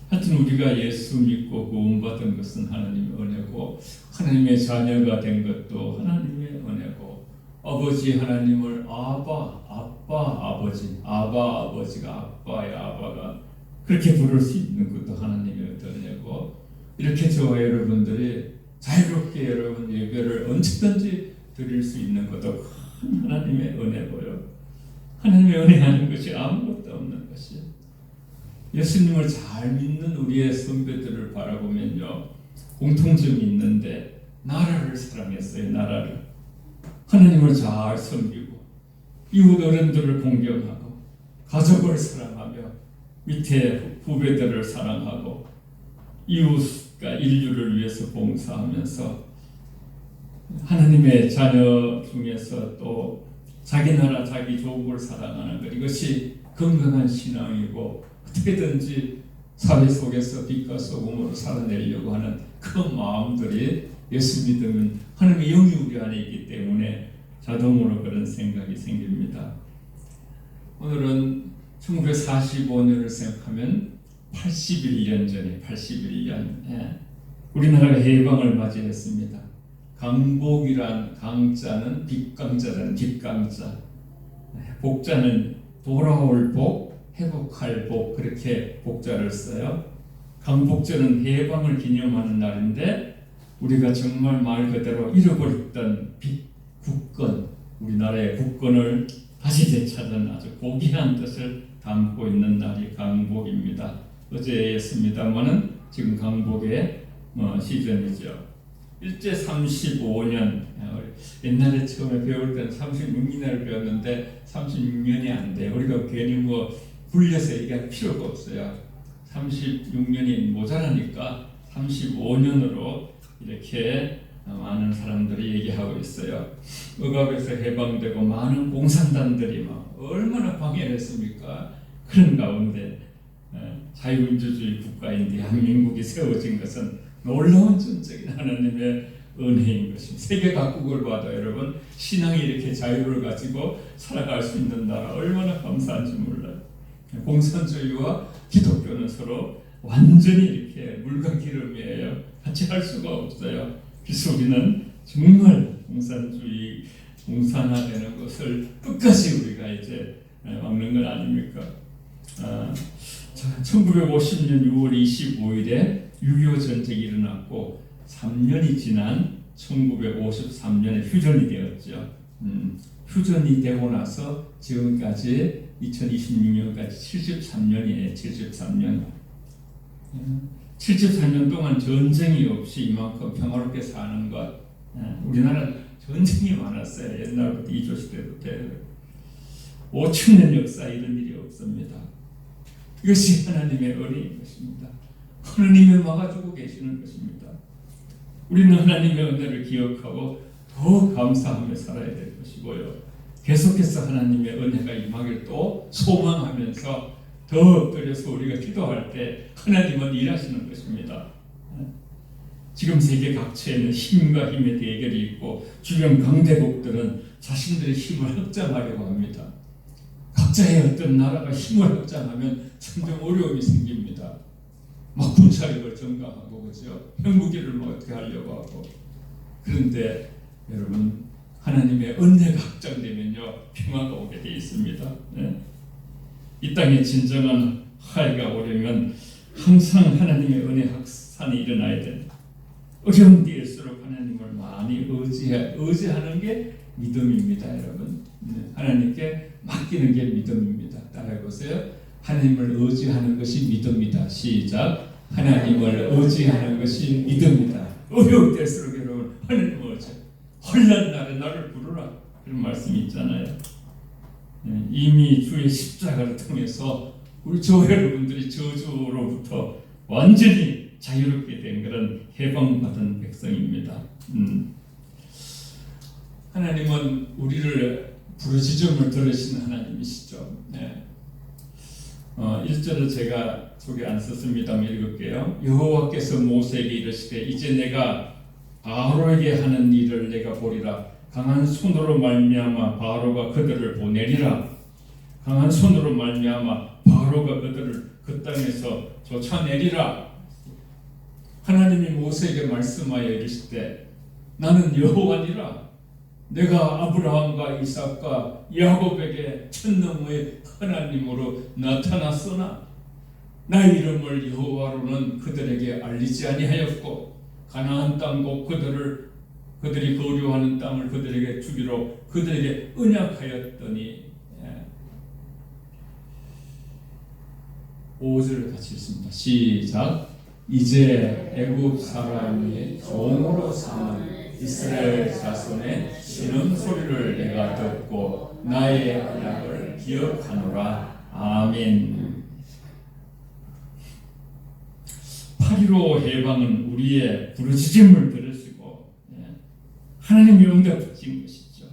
하여튼 우리가 예수 믿고 구원받은 것은 하나님의 은혜고, 하나님의 자녀가 된 것도 하나님의 은혜고, 아버지 하나님을 아빠, 아버지, 아버지가 아빠의 아바가 그렇게 부를 수 있는 것도 하나님의 은혜고, 이렇게 저와 여러분들이 자유롭게 여러분 예배를 언제든지 드릴 수 있는 것도 큰 하나님의 은혜고요. 하나님의 은혜 하는 것이 아무것도 없는 것이에요. 예수님을 잘 믿는 우리의 선배들을 바라보면요, 공통점이 있는데 나라를 사랑했어요. 나라를. 하나님을 잘 섬기고 이웃 어른들을 공경하고 가족을 사랑하며 밑에 후배들을 사랑하고 이웃과 인류를 위해서 봉사하면서 하나님의 자녀 중에서 또 자기 나라 자기 조국을 사랑하는 것, 이것이 건강한 신앙이고 어떻게든지 사회 속에서 빛과 소금으로 살아내려고 하는 그 마음들이 예수 믿으면 하나님의 영이 우리 안에 있기 때문에 자동으로 그런 생각이 생깁니다. 오늘은 1945년을 생각하면 81년 전에 81년 우리나라가 해방을 맞이했습니다. 강복이란 강자는 빅강자라는 빅강자, 복자는 돌아올 복, 회복할 복, 그렇게 복자를 써요. 강복절은 해방을 기념하는 날인데 우리가 정말 말 그대로 잃어버렸던 국권, 우리나라의 국권을 다시 되찾은 아주 고귀한 뜻을 담고 있는 날이 강복입니다. 어제였습니다만은 지금 강복의 시즌이죠. 일제 35년, 옛날에 처음에 배울 때는 36년을 배웠는데 36년이 안 돼요. 우리가 괜히 굴려서 얘기할 필요가 없어요. 36년이 모자라니까 35년으로 이렇게 많은 사람들이 얘기하고 있어요. 억압에서 해방되고 많은 공산당들이 얼마나 방해를 했습니까? 그런 가운데 자유민주주의 국가인 대한민국이 세워진 것은 놀라운 전적인 하나님의 은혜인 것입니다. 세계 각국을 봐도 여러분 신앙이 이렇게 자유를 가지고 살아갈 수 있는 나라 얼마나 감사한지 몰라요. 공산주의와 기독교는 서로 완전히 이렇게 물과 기름이에요. 같이 할 수가 없어요. 그래서 우리는 정말 공산주의, 공산화되는 것을 끝까지 우리가 이제 막는 건 아닙니까? 1950년 6월 25일에 6.25 전쟁이 일어났고 3년이 지난 1953년에 휴전이 되었죠. 휴전이 되고 나서 지금까지 2026년까지 73년이에요. 73년. 73년 동안 전쟁이 없이 이만큼 평화롭게 사는 것. 우리나라는 전쟁이 많았어요. 옛날부터 이조시대부터 5,000년 역사에 이런 일이 없습니다. 이것이 하나님의 은혜인 것입니다. 하나님이 막아주고 계시는 것입니다. 우리는 하나님의 은혜를 기억하고 더 감사하며 살아야 될 것이고요. 계속해서 하나님의 은혜가 임하기를 또 소망하면서 더 엎드려서 우리가 기도할 때 하나님은 일하시는 것입니다. 지금 세계 각처에는 힘과 힘의 대결이 있고 주변 강대국들은 자신들의 힘을 확장하려고 합니다. 각자의 어떤 나라가 힘을 확장하면 점점 어려움이 생깁니다. 막 군사력을 증강하고 그죠? 핵무기를 어떻게 하려고 하고. 그런데 여러분 하나님의 은혜가 확장되면요 평화가 오게 되어 있습니다. 네. 이 땅에 진정한 화해가 오려면 항상 하나님의 은혜 확산이 일어나야 됩니다. 어려운 때일수록 하나님을 많이 의지하는 게 믿음입니다, 여러분. 네. 하나님께 맡기는 게 믿음입니다. 따라해보세요. 하나님을 의지하는 것이 믿음이다. 시작. 하나님을 의지하는 것이 믿음이다. 어려울 때일수록 여러분 하나님을 의지. 혼란 날에 나를 부르라. 그런 말씀이 있잖아요. 이미 주의 십자가를 통해서 우리 저 여러분들이 저주로부터 완전히 자유롭게 된 그런 해방받은 백성입니다. 하나님은 우리를 부르짖음을 들으시는 하나님이시죠. 네. 1절을 제가 속에 안 썼습니다만 읽을게요. 여호와께서 모세에게 이르시되 이제 내가 바로에게 하는 일을 내가 보리라. 강한 손으로 말미암아 바로가 그들을 보내리라. 강한 손으로 말미암아 바로가 그들을 그 땅에서 쫓아내리라. 하나님이 모세에게 말씀하여 이르실 때 나는 여호와니라. 내가 아브라함과 이삭과 야곱에게 천능의 하나님으로 나타났으나 나의 이름을 여호와로는 그들에게 알리지 아니하였고 가나안 땅 곧 그들이 거류하는 땅을 그들에게 주기로 그들에게 언약하였더니 5절을 같이 읽습니다. 시작. 이제 애굽 사람이 종으로 삼은 이스라엘 자손의 신음소리를 내가 듣고 나의 언약을 기억하노라. 아멘. 8.15 해방은 우리의 부르짖음을 들으시고 하나님이 응답하신 것이죠.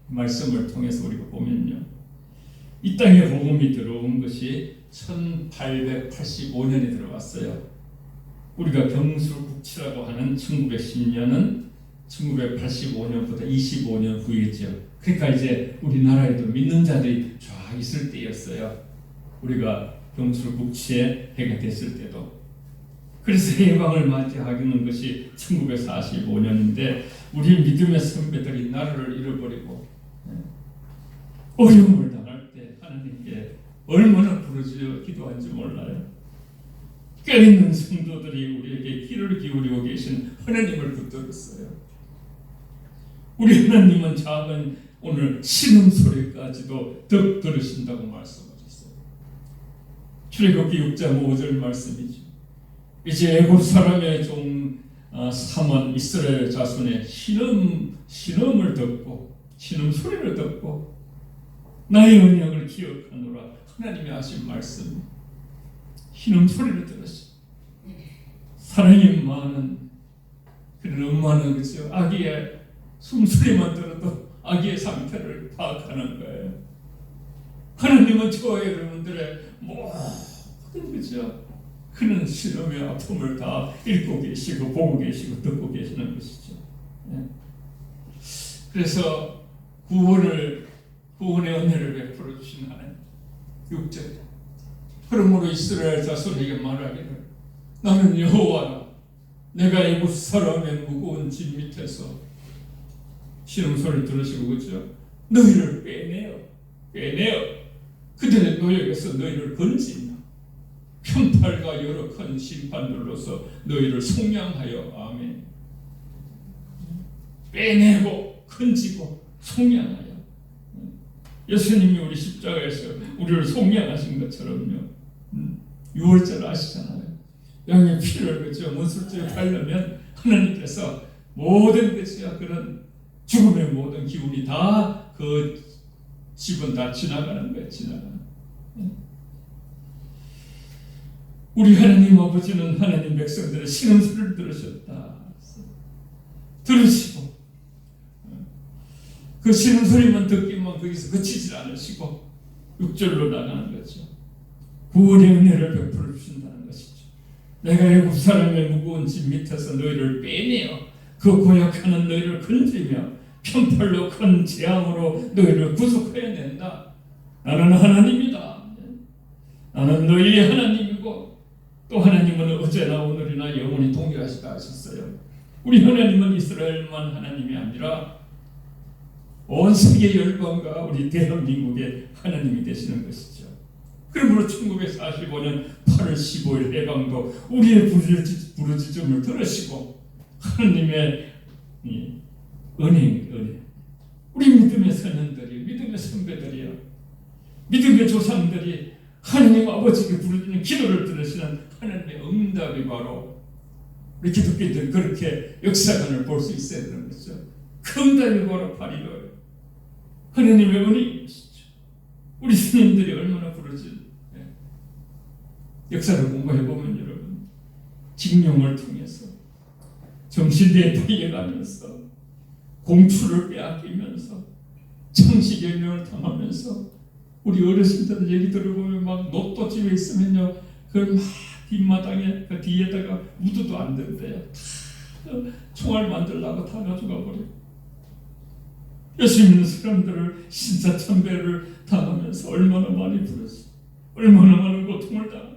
말씀을 통해서 우리가 보면요, 이 땅에 복음이 들어온 것이 1885년에 들어왔어요. 우리가 경술국치라고 하는 1910년은 1985년보다 25년 후이죠. 그러니까 이제 우리나라에도 믿는 자들이 쫙 있을 때였어요. 우리가 경술국치에 해가 됐을 때도. 그래서 해방을 맞이하는 것이 1945년인데 우리 믿음의 선배들이 나라를 잃어버리고 어려움을 당할 때 하나님께 얼마나 부르짖어 기도한지 몰라요. 깨어있는 성도들이 우리에게 귀를 기울이고 계신 하나님을 붙들었어요. 우리 하나님은 작은 오늘 신음소리까지도 더 들으신다고 말씀하셨어요. 출애굽기 6장 5절 말씀이죠. 이제 애굽 사람의 종 삼은 이스라엘 자손의 신음을 듣고 신음소리를 듣고 나의 언약을 기억하노라. 하나님이 하신 말씀, 신음소리를 들었어요. 사랑이 많은 그런 엄마는 그렇죠. 아기의 숨소리만 들어도 아기의 상태를 파악하는 거예요. 하나님은 저와 여러분들의 모든 그죠, 그는 신음의 아픔을 다 읽고 계시고 보고 계시고 듣고 계시는 것이죠. 그래서 구원의 은혜를 베풀어 주신 하나님. 6절. 그러므로 이스라엘 자손에게 말하기를 나는 여호와라. 내가 애굽 사람의 무거운 짐 밑에서 신음소리를 들으시고 그죠? 너희를 빼내어 그들의 노역에서 너희를 건진다. 편팔과 여러 큰 심판들로서 너희를 속량하여. 아멘. 빼내고 건지고 속량하여. 예수님이 우리 십자가에서 우리를 속량하신 것처럼요. 6월절 아시잖아요. 양의 피를 그죠 문술주에 바르면 하나님께서 모든 것이야 그런 죽음의 모든 기운이 다 그 집은 다 지나가는 거예요. 지나가는. 우리 하나님 아버지는 하나님 백성들의 신음소리를 들으셨다. 들으시고 그 신음소리만 듣기만 거기서 그치질 않으시고 6절로 나가는 거죠. 구원의 은혜를 베풀어 주신다는 것이죠. 내가 애굽 사람의 무거운 짐 밑에서 너희를 빼내어 그 고약하는 너희를 건지며 편팔로 큰 재앙으로 너희를 구속해낸다. 나는 하나님이다. 나는 너희의 하나님이고 또 하나님은 어제나 오늘이나 영원히 동일하시다 하셨어요. 우리 하나님은 이스라엘만 하나님이 아니라 온 세계 열방과 우리 대한민국의 하나님이 되시는 것이죠. 그러므로 1945년 8월 15일 해방도 우리의 부르짖음을 들으시고 하나님의 은혜. 우리 믿음의 선현들이, 믿음의 선배들이요, 믿음의 조상들이 하나님 아버지께 부르짖는 기도를 들으시는 하나님의 응답이 바로 우리 기독교인들이 그렇게 역사관을 볼 수 있어야 되는 거죠. 그 응답이 바로 8.15예요. 하나님의 은혜인 것이죠. 우리 스님들이 얼마나 부르짖는 역사를 공부해보면 여러분, 징용을 통해서 정신대에 달려가면서 공추를 빼앗기면서 창시경영을 당하면서 우리 어르신들 얘기 들어보면 막 노또집에 있으면요 그걸 막 뒷마당에 그 뒤에다가 묻어도 안 된대요. 다 총알 만들라고 다 가져가 버리고 예수 믿는 사람들을 신사참배를 당하면서 얼마나 많이 부렸어. 얼마나 많은 고통을 당하면서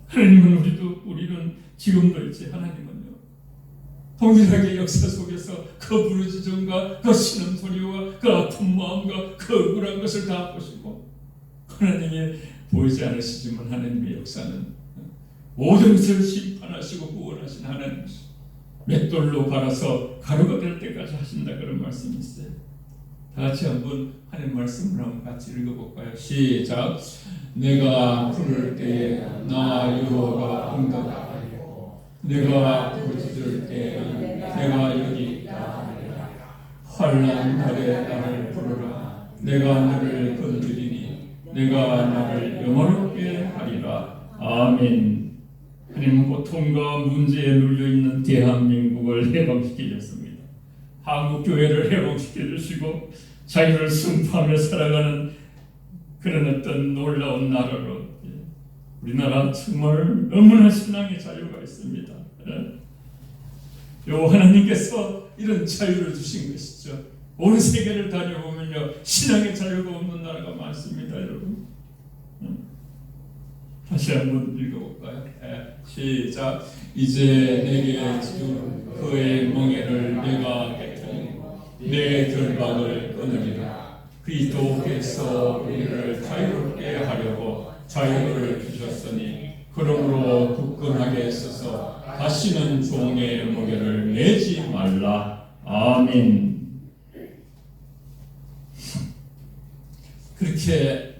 하나님은 우리는 지금도 있지. 하나님은요 동일하게 역사 속에서 그 부르짖음과 그 신음소리와 그 아픈 마음과 그 억울한 것을 다 보시고 하나님이 보이지 않으시지만 하나님의 역사는 모든 것을 심판하시고 구원하신 하나님이시죠. 맷돌로 갈아서 가루가 될 때까지 하신다 그런 말씀이 있어요. 다 같이 한번 하나님 말씀을 한번 같이 읽어볼까요? 시작. 내가 부를 때에 나 여호와가 응답하리고 내가 부르짖을 때에 내가 여기 있다 하리라. 환난 날에 나를 부르라. 내가 너를 건드리니 내가 나를 영원롭게 하리라. 아멘. 하나님은 고통과 문제에 눌려있는 대한민국을 해방시키셨습니다. 한국교회를 해방시켜주시고 자유를 승포하며 살아가는 그런 어떤 놀라운 나라로 우리나라 정말 너무나 신앙의 자유가 있습니다. 요 하나님께서 이런 자유를 주신 것이죠. 온 세계를 다녀보면요 신앙의 자유가 없는 나라가 많습니다, 여러분. 다시 한번 읽어볼까요? 시작. 이제 내게 준 그의 멍에를 내가 깨뜨리고 내 결박을 끊으리라. 그리스도께서 우리를 자유롭게 하려고 자유를 주셨으니 그러므로 굳건하게 서서 다시는 종의 무게를 내지 말라. 아멘. 그렇게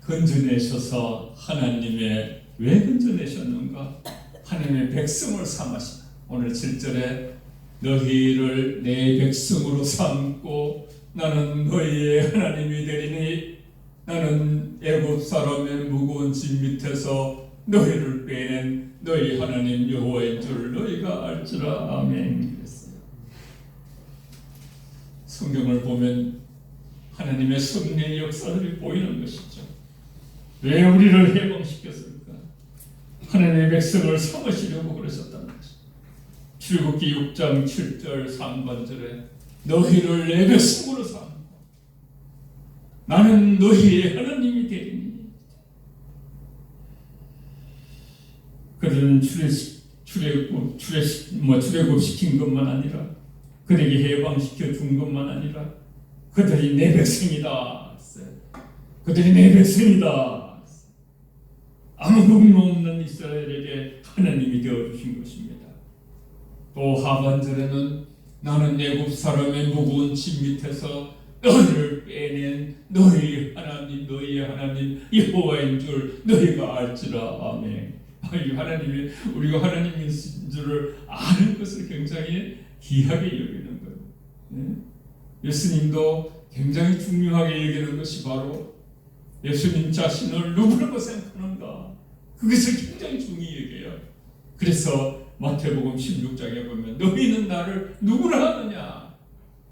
건져내셔서 하나님의 왜 건져내셨는가? 하나님의 백성을 삼으시다. 오늘 7절에 너희를 내 백성으로 삼고 나는 너희의 하나님이 되리니 나는 애굽 사람의 무거운 짐 밑에서 너희를 빼낸 너희 하나님 여호와인 줄 너희가 알지라. 아멘. 그랬어요. 성경을 보면 하나님의 섭리의 역사들이 보이는 것이죠. 왜 우리를 해방시켰을까? 하나님의 백성을 삼으시려고 그러셨다는 것이죠. 출애굽기 6장 7절 3번절에 너희를 내 백성으로 삼고 나는 너희의 하나님이 되리니. 그들은 출애굽시킨 것만 아니라 그들에게 해방시켜 준 것만 아니라 그들이 내 백성이다. 그들이 내 백성이다. 아무 공로 없는 이스라엘에게 하나님이 되어주신 것입니다. 또 하반절에는 나는 애굽 사람의 무거운 짐 밑에서 너희를 빼낸 너희 하나님 너희의 하나님 여호와인 줄 너희가 알지라. 아멘. 하나님이 우리가 하나님인 줄을 아는 것을 굉장히 귀하게 여기는 거예요. 네? 예수님도 굉장히 중요하게 여기는 것이 바로 예수님 자신을 누구라고 생각하는가, 그것을 굉장히 중요히 여겨요. 그래서 마태복음 16장에 보면 너희는 나를 누구라 하느냐.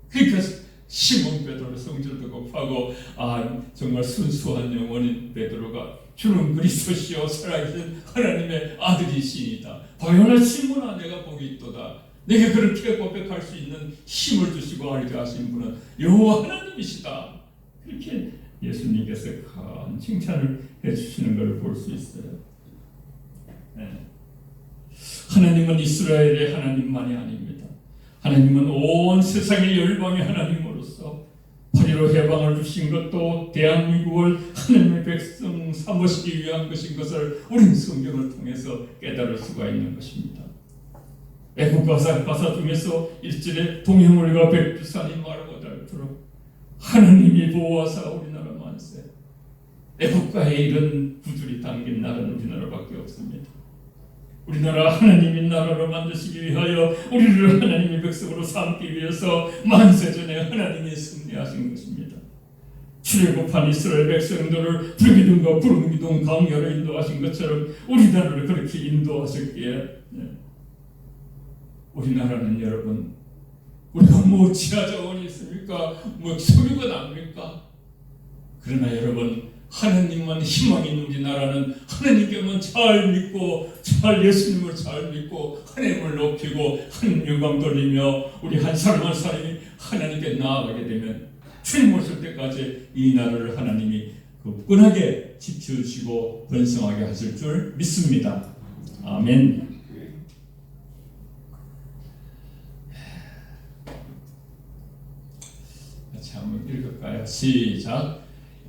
그러니까 시몬 베드로 성질 급하고 정말 순수한 영혼인 베드로가 주는 그리스도시요 살아계신 하나님의 아들이시니이다. 바요나 시몬아 내가 복이 있도다. 내게 그렇게 고백할 수 있는 힘을 주시고 알게 하신 분은 여호와 하나님이시다. 그렇게 예수님께서 큰 칭찬을 해주시는 것을 볼 수 있어요. 네. 하나님은 이스라엘의 하나님만이 아닙니다. 하나님은 온 세상의 열방의 하나님으로서 8.15 해방을 주신 것도 대한민국을 하나님의 백성 삼으시기 위한 것인 것을 우리는 성경을 통해서 깨달을 수가 있는 것입니다. 애국 가사 중에서 1절에 동해물과 백두산이 마르고 닳도록 하나님이 보호하사 우리나라 만세. 애국가에 이런 구절이 담긴 나라는 우리나라밖에 없습니다. 우리나라 하나님의 나라로 만드시기 위하여 우리를 하나님의 백성으로 삼기 위해서 만세전에 하나님이 승리하신 것입니다. 출애굽한 이스라엘 백성들을 불기둥과 구름기둥 강야로 인도하신 것처럼 우리나라를 그렇게 인도하셨기에 우리나라는 여러분 우리가 뭐 지하자원이 있습니까? 뭐 석유가 납니까? 그러나 여러분 하나님만 희망이 있는 우리나라는 하나님께만 잘 믿고 잘 예수님을 잘 믿고 하나님을 높이고 하나님 영광 돌리며 우리 한 사람 한 사람이 하나님께 나아가게 되면 주님 오실 때까지 이 나라를 하나님이 굳건하게 지켜주시고 번성하게 하실 줄 믿습니다. 아멘. 같이 한번 읽을까요? 시작.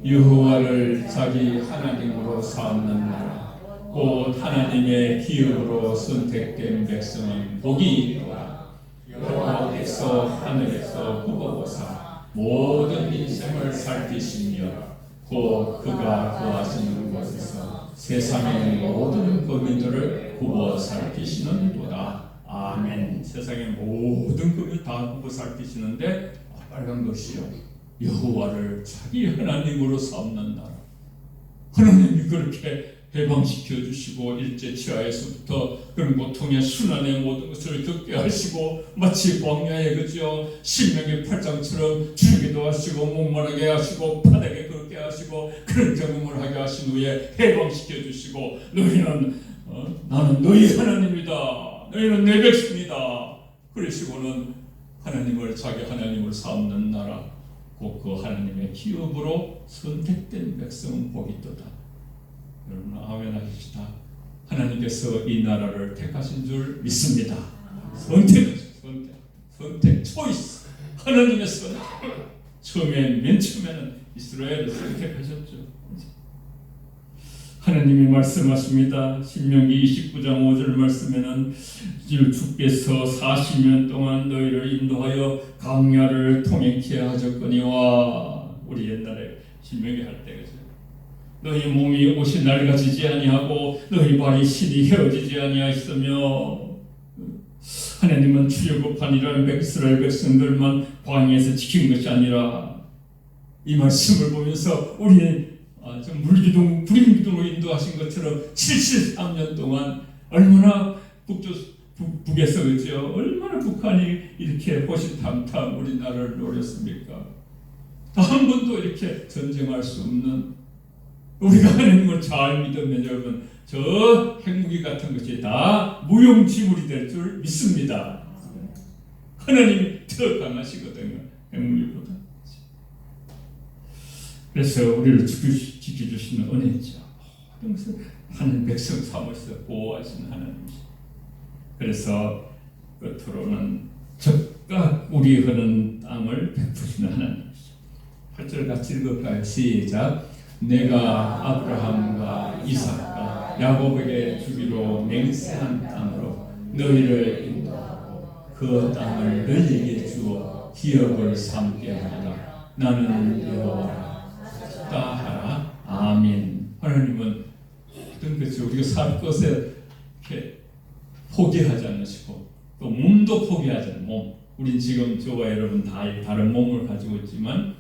여호와를 자기 하나님으로 삼는 나라 곧 하나님의 기업으로 선택된 백성은 복이 있도다. 여호와께서 하늘에서 굽어보사 모든 인생을 살피시며 곧 그가 거하시는 곳에서 세상의 모든 거민들을 굽어 살피시는도다. 아멘. 세상의 모든 거민 다 굽어 살피시는데 빨간 것이요 여호와를 자기 하나님으로 삼는 나라. 하나님이 그렇게 해방시켜 주시고 일제 치하에서부터 그런 고통의 순환의 모든 것을 겪게 하시고 마치 광야에 그죠 신명기 8장처럼 죽이기도 하시고 목마르게 하시고 바닥에 걷게 하시고 그런 경험을 하게 하신 후에 해방시켜 주시고 너희는 나는 너희 하나님이다. 너희는 내 백성이다. 그러시고는 하나님을 자기 하나님을 삼는 나라 곧 그 하나님의 기업으로 선택된 백성은 복이 있도다. 여러분 아멘 하십시다. 하나님께서 이 나라를 택하신 줄 믿습니다. 선택, 초이스. 하나님의 선택. 맨 처음에는 이스라엘을 선택하셨죠. 하나님이 말씀하십니다. 신명기 29장 5절 말씀에는 주께서 40년 동안 너희를 인도하여 광야를 통행케 하셨거니와. 우리 옛날에 신명기 할 때 그죠. 너희 몸이 옷이 낡아지지 아니하고 너희 발이 실이 헤어지지 아니하였으며 하나님은 출애굽한 이스라엘 백성들만 광야에서 지킨 것이 아니라 이 말씀을 보면서 우리의 물기둥, 불임기둥으로 인도하신 것처럼 73년 동안 얼마나 북에서 그죠? 얼마나 북한이 이렇게 호시탐탐 우리나라를 노렸습니까? 한 번도 이렇게 전쟁할 수 없는 우리가 하나님을 잘 믿으면 여러분 저 핵무기 같은 것이 다 무용지물이 될 줄 믿습니다. 하나님이 더 강하시거든요. 핵무기보다. 그래서 우리를 지켜주시는 은혜죠. 하나님 백성 삼으셔서 보호하시는 하나님이시죠. 그래서 끝으로는 적각 우리 흐르는 땅을 베푸시는 하나님이시죠. 8절 같이 읽을까요? 시작. 내가 아브라함과 이삭과 야곱에게 주기로 맹세한 땅으로 너희를 인도하고 그 땅을 너희에게 주어 기업을 삼게 하리라. 나는 여호와라. 하라. 아멘. 하나님은 어떤 것이 우리가 살 것에 이렇게 포기하지 않으시고 또 몸도 포기하지 않는 몸. 우린 지금 저와 여러분 다 다른 몸을 가지고 있지만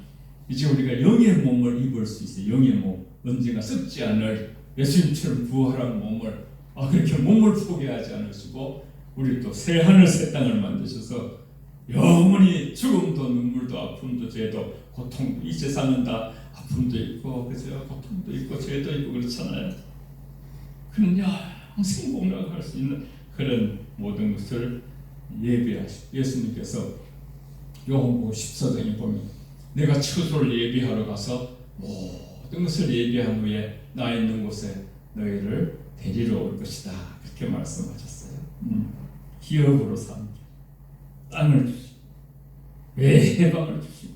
이제 우리가 영의 몸을 입을 수 있어요. 영의 몸. 언젠가 썩지 않을 예수님처럼 부활한 몸을 그렇게 몸을 포기하지 않으시고 우리 또 새 하늘 새 땅을 만드셔서 영원히 죽음도 눈물도 아픔도 죄도 고통도 이 세상은 다 아픔도 있고 그죠? 고통도 있고 죄도 있고 그렇잖아요. 그는 영생 공락할 수 있는 그런 모든 것을 예비하시고 예수님께서 요한복음 14장에 보면 내가 처소를 예비하러 가서 모든 것을 예비한 후에 나 있는 곳에 너희를 데리러 올 것이다. 그렇게 말씀하셨어요. 기업으로 삼기 땅을 주시고 왜 해방을 주시고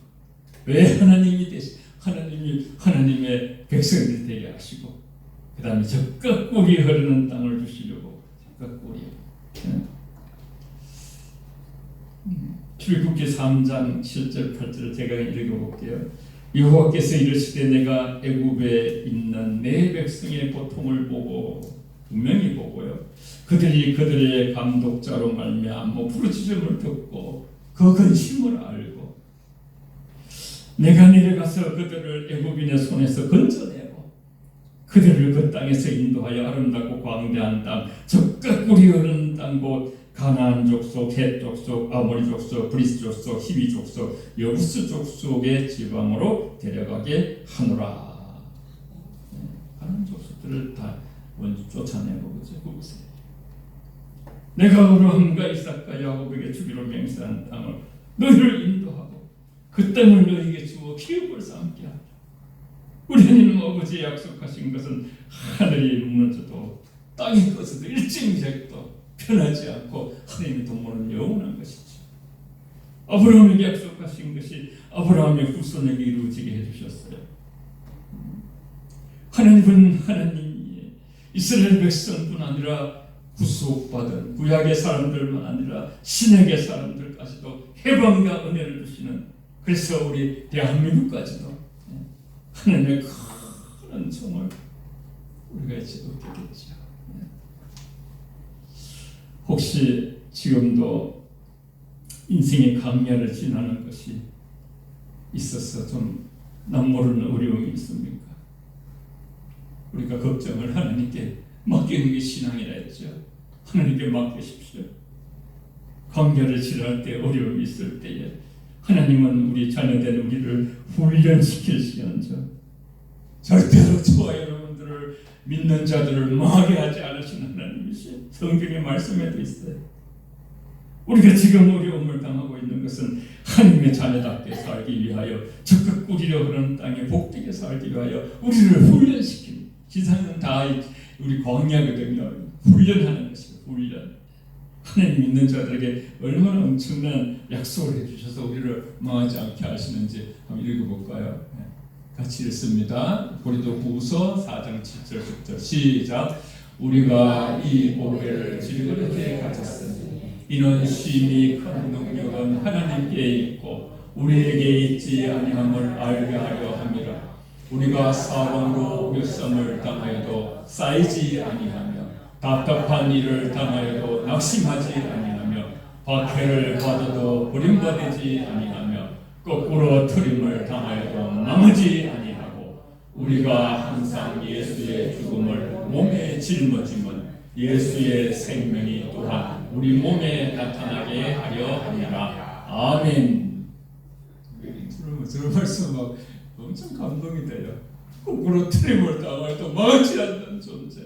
왜 하나님이 되시 하나님의 백성들이 되게 하시고 그 다음에 적각 꿀이 흐르는 땅을 주시려고 적각 꿀이 출애굽기 3장 7절 8절을 제가 읽어볼게요. 여호와께서 이르시되 내가 애굽에 있는 내 백성의 고통을 보고 분명히 보고요. 그들이 그들의 감독자로 말미암아 부르짖음을 듣고 그 근심을 알고 내가 내려가서 그들을 애굽인의 손에서 건져내고 그들을 그 땅에서 인도하여 아름답고 광대한 땅 적각 꿀이 흐르는 땅 곧 가나안 족속, 헷 족속, 아모리 족속, 브리스 족속, 히비 족속, 여부스 족속의 지방으로 데려가게 하노라. 가나안 족속들을 다 먼저 쫓아내고 그곳에 내가 아브라함과 이삭과 야곱에게 주기로 맹세한 땅을 너희를 인도하고 그 땅을 너희에게 주어 기업을 삼게 하라. 우리 하나님 아버지 약속하신 것은 하늘이 무너져도 땅이 꺼져도 일정적도 변하지 않고 하나님의 도모는 영원한 것이죠. 아브라함에게 약속하신 것이 아브라함의 후손에게 이루어지게 해주셨어요. 하나님은 하나님이 이스라엘 백성뿐 아니라 구속받은 구약의 사람들만 아니라 신약의 사람들까지도 해방과 은혜를 주시는, 그래서 우리 대한민국까지도 하나님의 큰 은총을 우리가 이제 얻게 되죠. 혹시 지금도 인생의 강야를 지나는 것이 있어서 좀 남모르는 어려움이 있습니까? 우리가 걱정을 하나님께 맡기는 게 신앙이라 했죠. 하나님께 맡기십시오. 강야를 지날 때, 어려움이 있을 때에 하나님은 우리 자녀된 우리를 훈련시키시는저 절대로 저와 여러분들을 믿는 자들을 망하게 하지 않으시는 하나님이시. 성경의 말씀에도 있어요. 우리가 지금 어려움을 당하고 있는 것은 하나님의 자녀답게 살기 위하여, 적극 뿌리려 흐르는 땅에 복되게 살기 위하여 우리를 훈련시키는, 지상은 다 우리 광야거든요. 훈련하는 것이에요. 훈련. 하나님 믿는 자들에게 얼마나 엄청난 약속을 해주셔서 우리를 망하지 않게 하시는지 한번 읽어볼까요? 같이 읽습니다. 고린도후서 4장 7절 10절 시작. 우리가 이 보배를 질그릇에 가졌으니 이는 심히 큰 능력은 하나님께 있고 우리에게 있지 아니함을 알게 하려 함이라. 우리가 사방으로 우겨쌈을 당하여도 쌓이지 아니하며 답답한 일을 당하여도 낙심하지 아니하며 박해를 받아도 버림받지 아니하며 거꾸로 트림을 당하여도 망하지 아니하고 우리가 항상 예수의 죽음을 몸에 짊어짐은 예수의 생명이 또한 우리 몸에 나타나게 하려 함이라. 아멘. 들으면 말씀 막 엄청 감동이 돼요. 거꾸로 트림을 당하여도 망하지 않는 존재.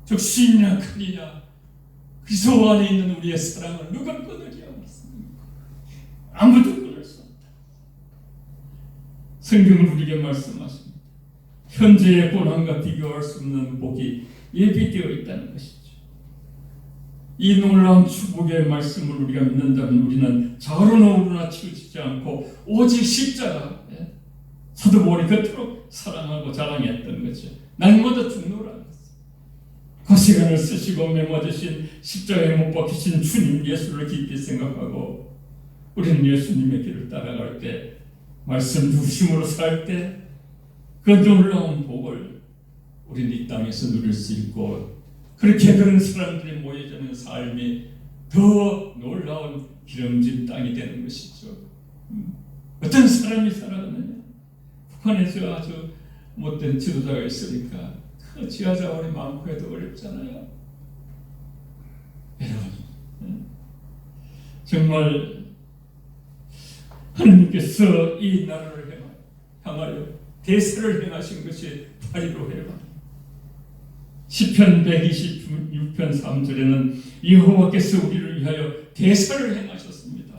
즉 시이냐 크니냐 그리스도 안에 있는 우리의 사랑을 누가 끊으리 하겠습니까? 아무도 끊을 수 없다. 성경은 우리에게 말씀하십니다. 현재의 고난과 비교할 수 없는 복이 예비되어 있다는 것이죠. 이 놀라운 축복의 말씀을 우리가 믿는다면 우리는 좌우로나 우로나 치우치지 않고 오직 십자가, 사도 바울이 그토록 사랑하고 자랑했던 거죠. 날마다 죽노라. 그 시간을 쓰시고 메모지신 십자가에 못 박히신 주님 예수를 깊이 생각하고 우리는 예수님의 길을 따라갈 때, 말씀 중심으로 살 때 그 놀라운 복을 우리는 이 땅에서 누릴 수 있고, 그렇게 그런 사람들이 모여지는 삶이 더 놀라운 기름진 땅이 되는 것이죠. 어떤 사람이 살아가느냐? 북한에서 아주 못된 지도자가 있으니까 그 지하자원이 많고 해도 어렵잖아요. 여러분, 정말 하나님께서 이 나라를 향하여 대세를 행하신 것이 8.15 해방. 시편 126편 3절에는 여호와께서 우리를 위하여 대세를 행하셨습니다.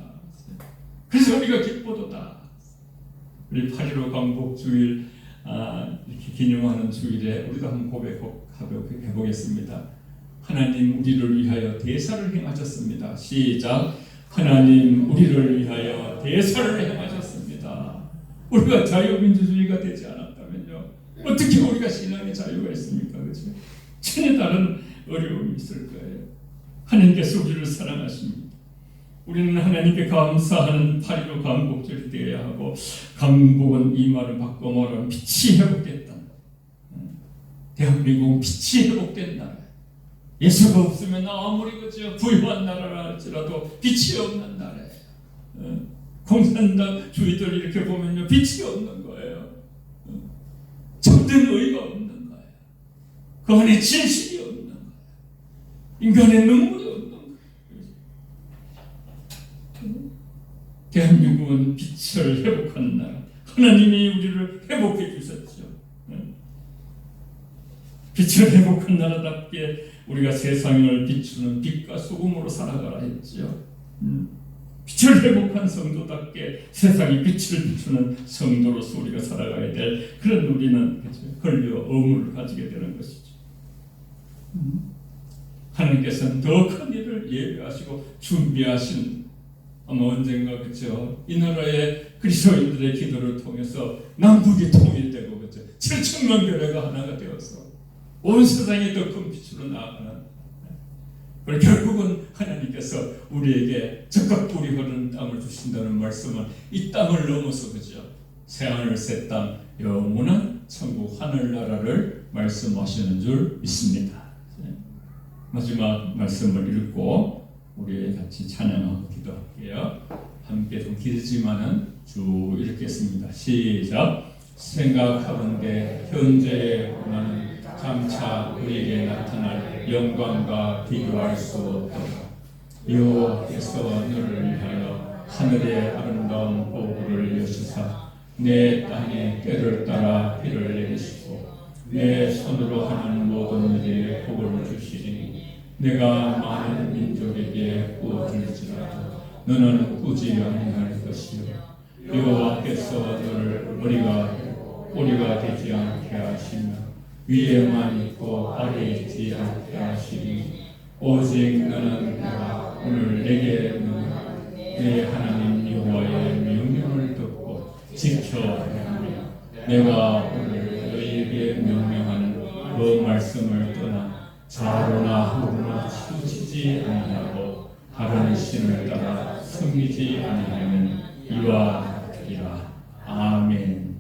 그래서 우리가 기쁘도다. 우리 8.15 광복주일 이렇게 기념하는 주일에 우리도 한번 고백해 보겠습니다. 하나님 우리를 위하여 대사를 행하셨습니다. 시작. 하나님 우리를 위하여 대사를 행하셨습니다. 우리가 자유민주주의가 되지 않았다면요, 어떻게 우리가 신앙의 자유가 있습니까? 그렇죠? 전혀 다른 어려움이 있을 거예요. 하나님께서 우리를 사랑하십니다. 우리는 하나님께 감사하는 8.15 광복절이 되어야 하고, 광복은 이 말을 바꿔 말하면 빛이 회복됐다. 대한민국은 빛이 회복된 나라. 예수가 없으면 아무리 그저 부유한 나라라 할지라도 빛이 없는 나라예요. 공산당 주의들 이렇게 보면요, 빛이 없는 거예요. 참된 의가 없는 거예요. 그 안에 진실이 없는 거예요. 인간의 눈물이 없는 거예요. 대한민국은 빛을 회복한 나라. 하나님이 우리를 회복해 주셨죠. 빛을 회복한 나라답게 우리가 세상을 비추는 빛과 소금으로 살아가라 했죠. 빛을 회복한 성도답게 세상에 빛을 비추는 성도로서 우리가 살아가야 될 그런 우리는 권리와 의무를 가지게 되는 것이죠. 하나님께서는 더 큰 일을 예비하시고 준비하신 아마 언젠가 그렇죠. 이 나라의 그리스도인들의 기도를 통해서 남북이 통일되고 그렇죠. 7천만 교회가 하나가 되어서 온 세상에 더 큰 빛으로 나아가는. 그리고 결국은 하나님께서 우리에게 적각 뿌리 흐르는 땅을 주신다는 말씀은 이 땅을 넘어서 그죠. 새하늘 새 땅 영원한 천국 하늘나라를 말씀하시는 줄 믿습니다. 마지막 말씀을 읽고 우리 같이 찬양하고 기도할게요. 함께 좀 길지만은 쭉 읽겠습니다. 시작. 생각하건대 현재의 고난은 장차 우리에게 나타날 영광과 비교할 수 없도다. 여호와께서 너를 위하여 하늘의 아름다운 보고를 여시사 내 땅에 때를 따라 비를 내리시고 내 손으로 하는 모든 일에 복을 주시리니 내가 많은 민족에게 꾸어질지라도 너는 꾸지 아니할 것이요 여호와께서 너를 머리가 되지 않게 하시며 위에만 있고 아래에 있지 않게 하시니 오직 너는 내가 오늘 내게 명령한 내 하나님 여호와의 명령을 듣고 지켜야 하며 내가 오늘 너희에게 명령하는 그 말씀을 떠나 좌로나 후로나 치우치지 아니하고 다른 신을 따라 섬기지 아니하면 이와 같으리라. 아멘.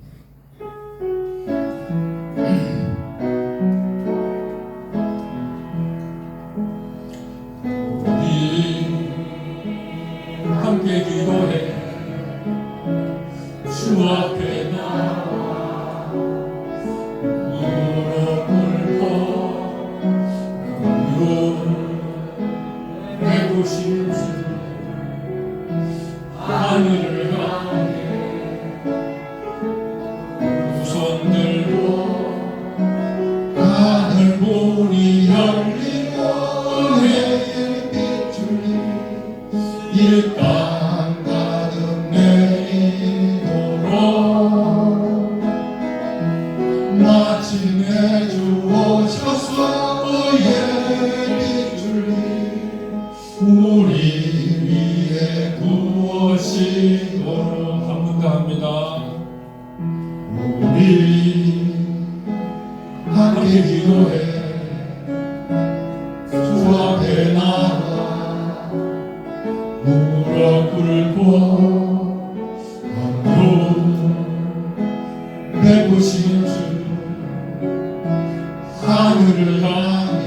우리 함께 기도해 주 앞에 나와 무릎 꿇고 내부신 주 하늘을 향해 두 손 들고 하늘 문이 열리고 은혜의 빛줄이 이 땅 가득 내리도록 마침내 주 오셔서 의의 빛줄이 우리 위에 부어시도록 한 번 더 합니다. 우리 함께 기도해 주 앞에 나와 무릎 꿇고 하루 베푸신 주 하늘을 향해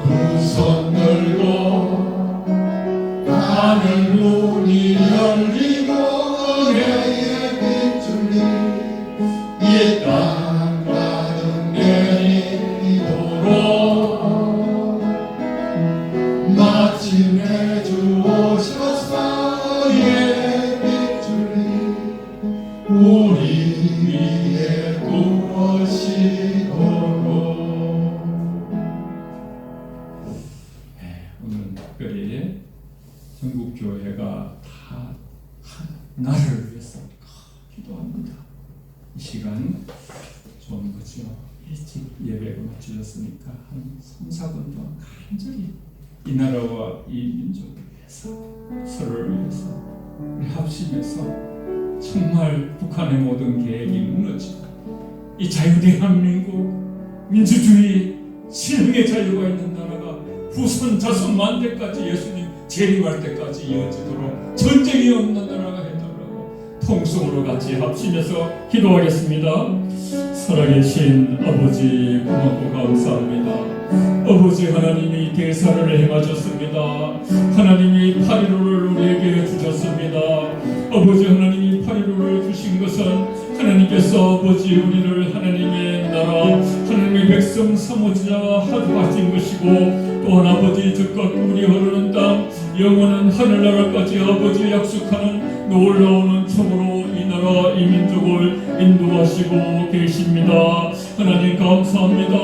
두 손 들고 하늘 문이 열리고 은혜의 빛줄이 이 땅 가득 내리도록 마침내 주 오셔서 의의 빛줄이 우리 위에 부어시도록. 오늘 특별히 전국교회가 다 나를 위해서 기도합니다. 이 시간 좀 그죠 일찍 예배가 마쳐졌으니까 한 3, 4분 동안 간절히 이 나라와 이 민족을 위해서 서로를 위해서 우리 합심해서 정말 북한의 모든 계획이 무너지고 이 자유대한민국 민주주의 신흥의 자유가 있는 나라가 후손 자손 만대까지 예수님 재림할 때까지 이어지도록 전쟁이 없는 나라가 해달라고 통성으로 같이 합심해서 기도하겠습니다. 살아계신 아버지 고맙고 감사합니다. 아버지 하나님이 대사를 행하셨습니다. 하나님이 8.15를 우리에게 주셨습니다. 아버지 하나님이 8.15를 주신 것은 하나님께서 아버지 우리를 하나님의 나라 하나님의 백성 삼으시자 하신 것이고 또한 아버지 즉각 우리 흐르는 땅 영원한 하늘나라까지 아버지 약속하는 놀라운 총으로 이 나라 나라 이 민족을 인도하시고 계십니다. 하나님 감사합니다.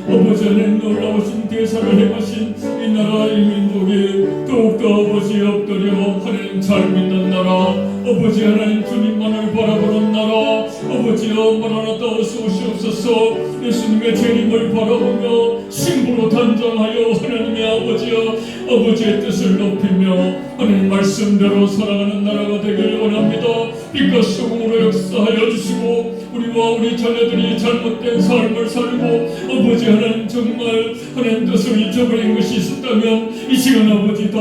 아버지 하나님 놀라우신 대사를 행하신 이 나라 이 민족이 더욱더 아버지 엎드려 하나님 잘 믿는 나라, 아버지 하나님 주님만을 바라보는 나라, 아버지여 마라나타 어서 오시옵소서. 예수님의 재림을 바라보며 신부로 단장하여 하나님의 아버지여 아버지의 뜻을 높이며 하나님 말씀대로 살아가는 나라가 되길 원합니다. 빛과 소금으로 역사하여 주시고 우리와 우리 자녀들이 잘못된 삶을 살고 아버지 하나님 정말 하나님 뜻을 잊어버린 것이 있었다면 이 시간 아버지 다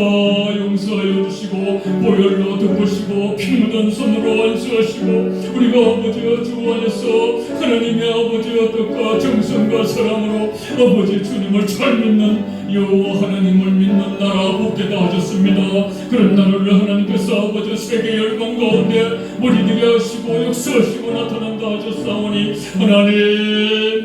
용서하여 주시고 보혈로 덮으시고 피 묻은 손으로 안수하시고 우리가 아버지와 주 안에서 하나님의 아버지와 뜻과 정성과 사랑으로 아버지 주님을 잘 믿는 여호와 하나님을 믿는 나라 복되다 하셨습니다. 그런 나라를 하나님께서 아버지 세계 열방 가운데 머리들게 하시고 역사하시고 나타난다 하셨사오니 하나님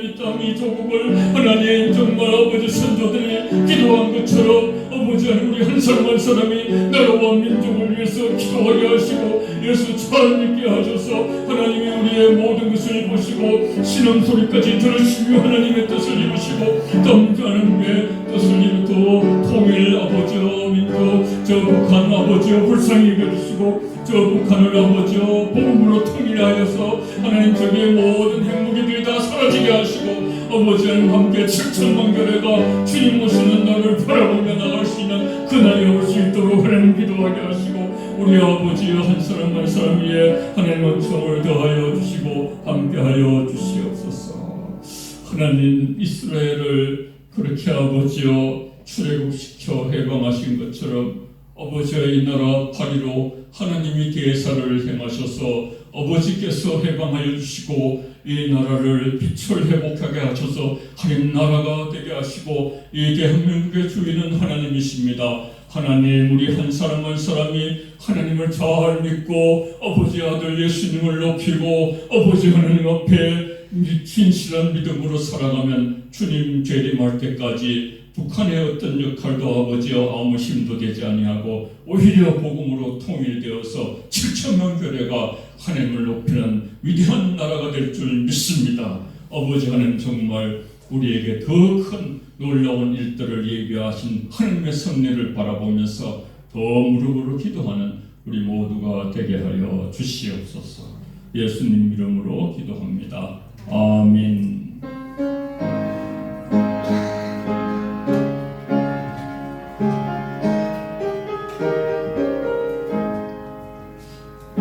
이 땅 이 조국을 하나님 정말 아버지 선조들이 기도한 것처럼 아버지 하나님 우리 한 사람 한 사람이 나라와 민족을 위해서 기도하게 하시고 예수 잘 믿게 하셔서 하나님이 우리의 모든 것을 보시고 신음 소리까지 들으시며 하나님의 뜻을 이루시고 남자는의 뜻을 이루고 통일 아버지여 민족 저 북한 아버지여 불쌍히 여겨주시고 저 북한을 아버지여 복음으로 통일하여서 하나님 저기의 모든 행복이들이 다 사라지게 하시고 아버지 하나님 함께 7천만 교회가 주님 오시는 날을 바라보며 나갈 수 있는 그날이 올 수 있도록 하나님 기도하게 하시고 우리 아버지여 한 사람 한 사람 위에 하나님 은총을 더하여 주시고 함께하여 주시옵소서. 하나님 이스라엘을 그렇게 아버지여 출애굽시켜 해방하신 것처럼 아버지여 이 나라 파리로 하나님이 대사를 행하셔서 아버지께서 해방하여 주시고 이 나라를 빛을 회복하게 하셔서 하나님 나라가 되게 하시고 이 대한민국의 주인은 하나님이십니다. 하나님 우리 한 사람 한 사람이 하나님을 잘 믿고 아버지 아들 예수님을 높이고 아버지 하나님 앞에 진실한 믿음으로 살아가면 주님 재림할 때까지 북한의 어떤 역할도 아버지여 아무 힘도 되지 아니하고 오히려 복음으로 통일되어서 7천만 교회가 하나님을 높이는 위대한 나라가 될 줄 믿습니다. 아버지 하나님 정말 우리에게 더 큰 놀라운 일들을 예비하신 하나님의 섭리를 바라보면서 더 무릎으로 기도하는 우리 모두가 되게 하여 주시옵소서. 예수님 이름으로 기도합니다. 아멘.